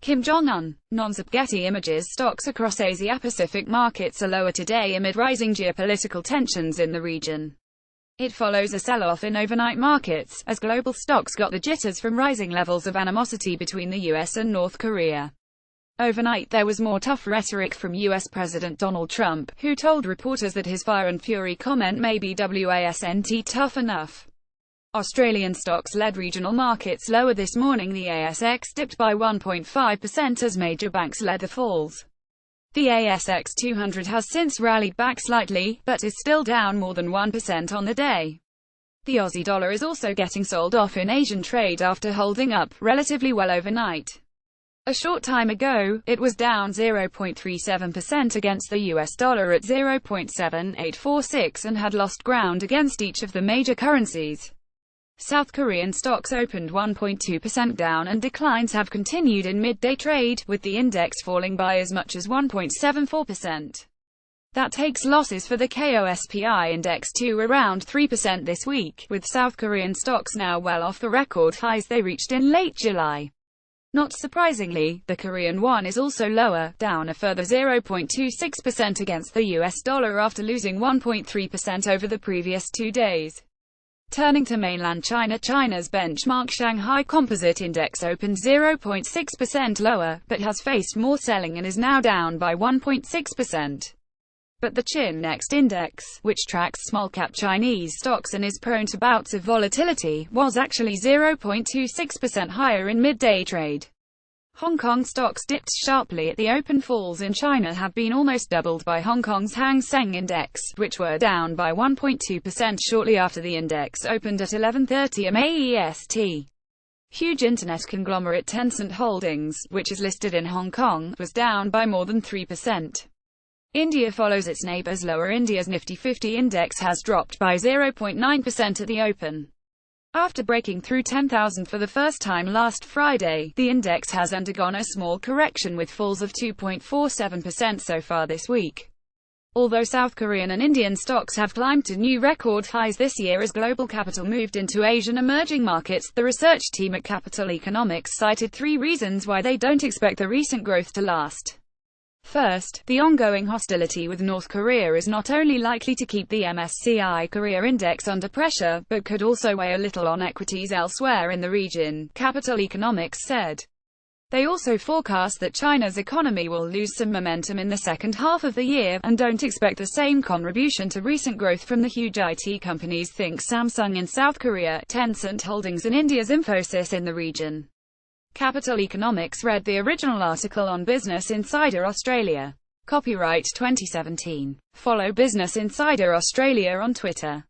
Kim Jong-un. Non-Zip Getty Images. Stocks across Asia-Pacific markets are lower today amid rising geopolitical tensions in the region. It follows a sell-off in overnight markets, as global stocks got the jitters from rising levels of animosity between the US and North Korea. Overnight there was more tough rhetoric from US President Donald Trump, who told reporters that his fire and fury comment may be wasn't tough enough. Australian stocks led regional markets lower this morning. The ASX dipped by 1.5% as major banks led the falls. The ASX 200 has since rallied back slightly, but is still down more than 1% on the day. The Aussie dollar is also getting sold off in Asian trade after holding up relatively well overnight. A short time ago, it was down 0.37% against the US dollar at 0.7846 and had lost ground against each of the major currencies. South Korean stocks opened 1.2% down and declines have continued in midday trade, with the index falling by as much as 1.74%. That takes losses for the KOSPI index to around 3% this week, with South Korean stocks now well off the record highs they reached in late July. Not surprisingly, the Korean won is also lower, down a further 0.26% against the US dollar after losing 1.3% over the previous 2 days. Turning to mainland China, China's benchmark Shanghai Composite Index opened 0.6% lower, but has faced more selling and is now down by 1.6%. But the Chinext Index, which tracks small-cap Chinese stocks and is prone to bouts of volatility, was actually 0.26% higher in midday trade. Hong Kong stocks dipped sharply at the open. Falls in China have been almost doubled by Hong Kong's Hang Seng Index, which were down by 1.2% shortly after the index opened at 11:30 am AEST. Huge internet conglomerate Tencent Holdings, which is listed in Hong Kong, was down by more than 3%. India follows its neighbours lower. India's Nifty 50 index has dropped by 0.9% at the open. After breaking through 10,000 for the first time last Friday, the index has undergone a small correction with falls of 2.47% so far this week. Although South Korean and Indian stocks have climbed to new record highs this year as global capital moved into Asian emerging markets, the research team at Capital Economics cited 3 reasons why they don't expect the recent growth to last. First, the ongoing hostility with North Korea is not only likely to keep the MSCI Korea Index under pressure, but could also weigh a little on equities elsewhere in the region, Capital Economics said. They also forecast that China's economy will lose some momentum in the second half of the year, and don't expect the same contribution to recent growth from the huge IT companies think Samsung in South Korea, Tencent Holdings and India's Infosys in the region. Capital Economics read the original article on Business Insider Australia. Copyright 2017. Follow Business Insider Australia on Twitter.